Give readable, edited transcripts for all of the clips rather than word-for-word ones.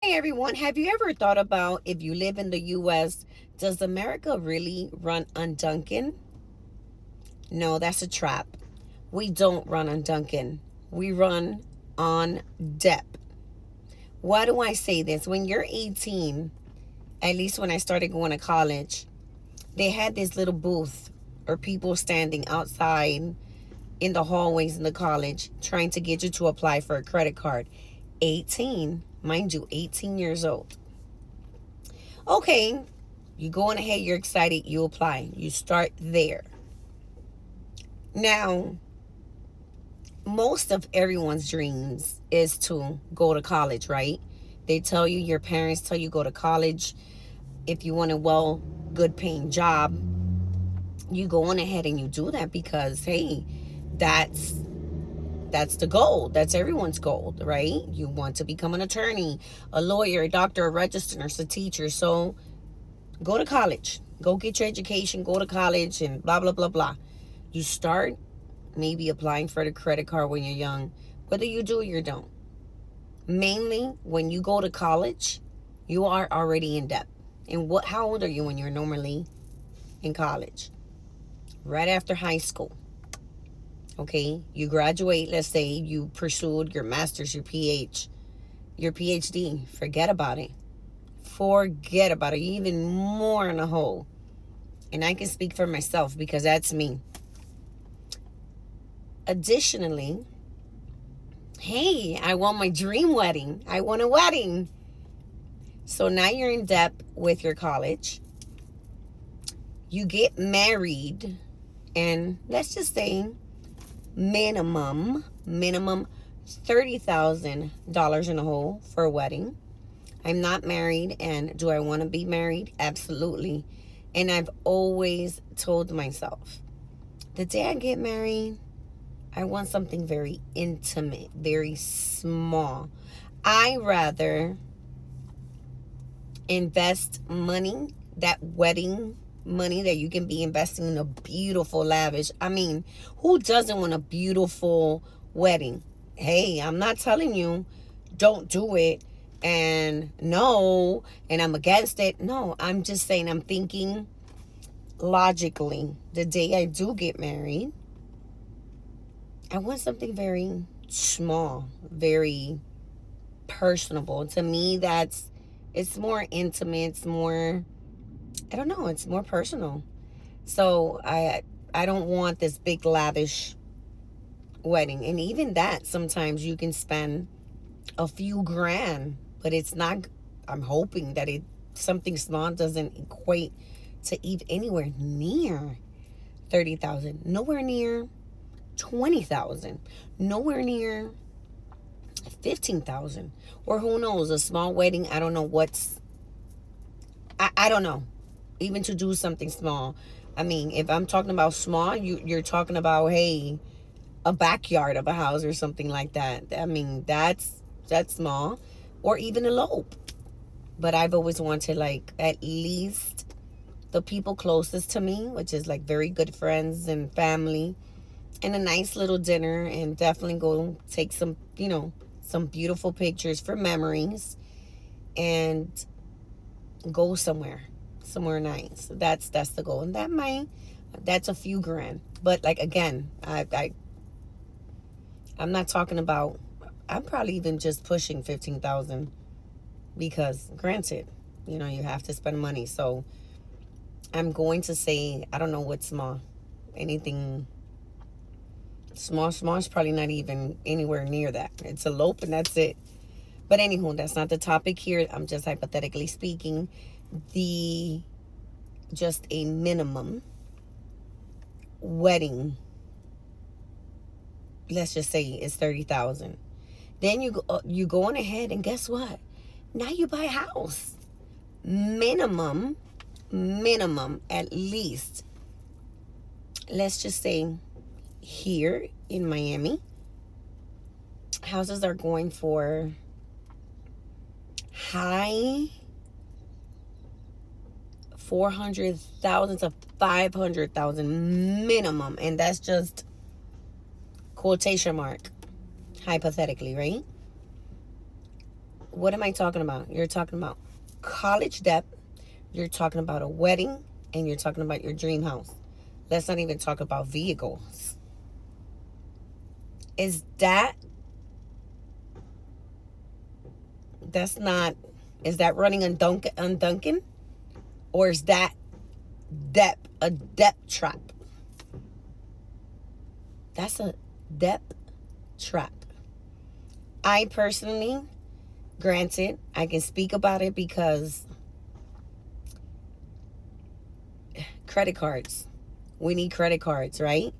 Hey everyone, have you ever thought about if you live in the US, does America really run on Dunkin? No, that's a trap. We don't run on Dunkin. We run on debt. Why do I say this? When you're 18, at least when I started going to college, they had this little booth or people standing outside in the hallways in the college trying to get you to apply for a credit card. 18, mind you, 18 years old. Okay, you go on ahead, you're excited, you apply. You start there. Now, most of everyone's dreams is to go to college, right? They tell you, your parents tell you go to college. If you want a good paying job, you go on ahead and you do that because hey, that's that's the goal. That's everyone's goal, right? You want to become an attorney, a lawyer, a doctor, a registered nurse, a teacher. So go to college. Go get your education, go to college, and blah, blah, blah, blah. You start maybe applying for the credit card when you're young, whether you do or you don't. Mainly, when you go to college, you are already in debt. And how old are you when you're normally in college? Right after high school. Okay, you graduate, let's say you pursued your master's, your PhD. Forget about it. Forget about it. You're even more in a hole. And I can speak for myself because that's me. Additionally, hey, I want my dream wedding. I want a wedding. So now you're in debt with your college. You get married, and let's just say minimum $30,000 in a hole for a wedding. I'm not married, and do I want to be married? Absolutely. And I've always told myself, the day I get married, I want something very intimate, very small. I rather invest money, that wedding money that you can be investing in a beautiful, lavish. I mean, who doesn't want a beautiful wedding? Hey, I'm not telling you don't do it and no, and I'm against it. No, I'm just saying I'm thinking logically. The day I do get married, I want something very small, very personable. To me, it's more intimate, it's more, I don't know, it's more personal. So I don't want this big lavish wedding. And even that, sometimes you can spend a few grand, but it's not, I'm hoping that it something small doesn't equate to even anywhere near 30,000, nowhere near 20,000, nowhere near 15,000, or who knows, a small wedding. I don't know I don't know, even to do something small. I mean, if I'm talking about small, you're talking about, hey, a backyard of a house or something like that. I mean, that's small, or even elope. But I've always wanted, like, at least the people closest to me, which is like very good friends and family, and a nice little dinner, and definitely go take some, some beautiful pictures for memories, and go somewhere nice. That's the goal, and that's a few grand. But like, again, I'm not talking about. I'm probably even just pushing 15,000 because, granted, you have to spend money. So I'm going to say, I don't know what's small. Anything small is probably not even anywhere near that. It's a lope and that's it. But anywho, that's not the topic here. I'm just hypothetically speaking. The just a minimum wedding, let's just say, is 30,000. Then you go on ahead, and guess what? Now you buy a house. Minimum at least, let's just say, here in Miami, houses are going for high 400,000 to 500,000 minimum, and that's just quotation mark, hypothetically, right? what am I talking about? You're talking about college debt, you're talking about a wedding, and you're talking about your dream house. Let's not even talk about vehicles. Is that that's not is that running on Dunkin? Or is that a debt trap? That's a debt trap. I personally, granted, I can speak about it because credit cards. We need credit cards, right?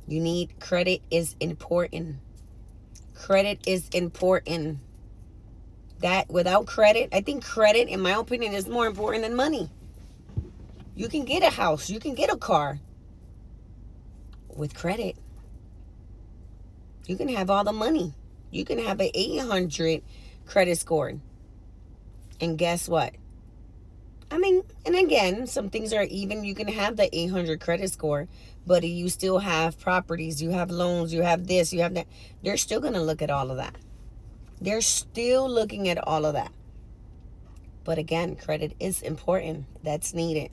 You need credit is important. Credit is important. That without credit, I think credit, in my opinion, is more important than money. You can get a house, you can get a car with credit. You can have all the money. You can have an 800 credit score. And guess what? I mean, and again, some things are even. You can have the 800 credit score, but you still have properties, you have loans, you have this, you have that. They're still going to look at all of that. They're still looking at all of that. But again, credit is important. That's needed.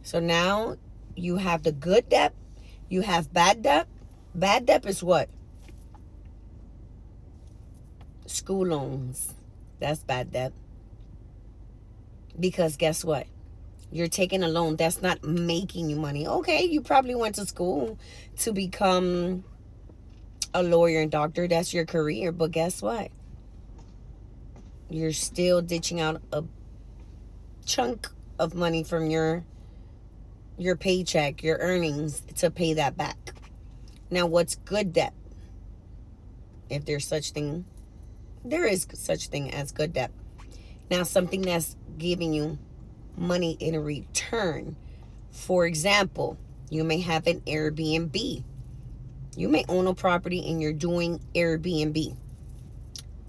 So now you have the good debt. You have bad debt. Bad debt is what? School loans. That's bad debt. Because guess what? You're taking a loan that's not making you money. Okay, you probably went to school to become a lawyer and doctor. That's your career. But guess what? You're still ditching out a chunk of money from your paycheck, your earnings, to pay that back. Now, what's good debt? If there's such thing, there is such thing as good debt. Now, something that's giving you money in return. For example, you may have an Airbnb. You may own a property and you're doing Airbnb.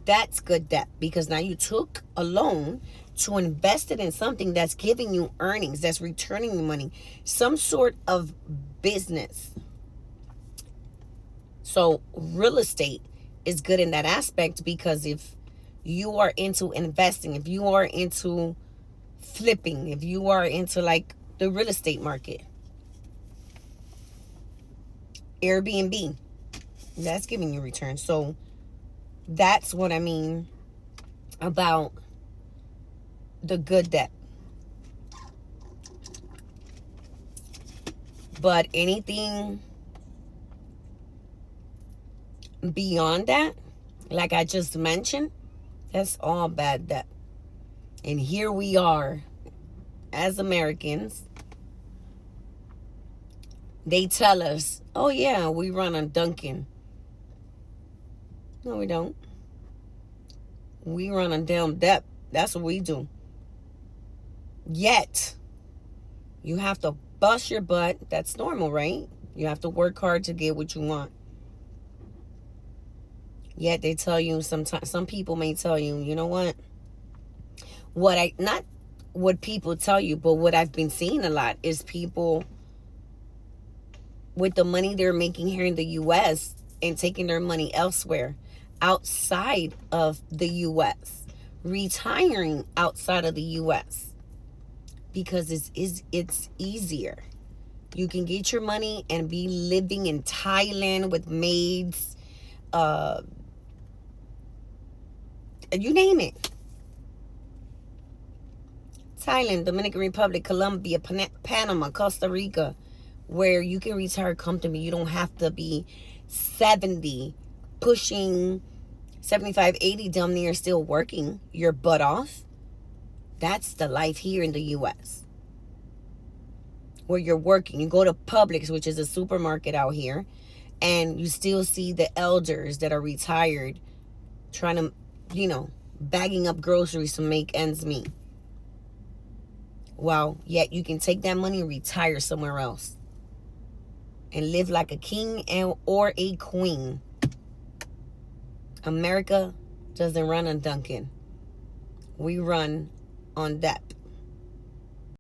That's good debt because now you took a loan to invest it in something that's giving you earnings, that's returning you money, some sort of business. So real estate is good in that aspect because if you are into investing, if you are into flipping, if you are into like the real estate market, Airbnb, that's giving you return. So that's what I mean about the good debt. But anything beyond that, like I just mentioned, that's all bad debt. And here we are as Americans. They tell us, oh yeah, we run on Dunkin. No, we don't. We run on damn debt. That's what we do. Yet, you have to bust your butt. That's normal, right? You have to work hard to get what you want. Yet they tell you sometimes, some people may tell you, you know what? Not what people tell you, but what I've been seeing a lot is people with the money they're making here in the U.S. and taking their money elsewhere, outside of the U.S., retiring outside of the U.S. because it's easier. You can get your money and be living in Thailand with maids, you name it. Thailand, Dominican Republic, Colombia, Panama, Costa Rica, where you can retire comfortably. You don't have to be 70, pushing 75, 80, damn near still working your butt off. That's the life here in the U.S. where you're working. You go to Publix, which is a supermarket out here, and you still see the elders that are retired trying to, bagging up groceries to make ends meet. Well, yet you can take that money and retire somewhere else and live like a king or a queen. America doesn't run on Dunkin'. We run on debt.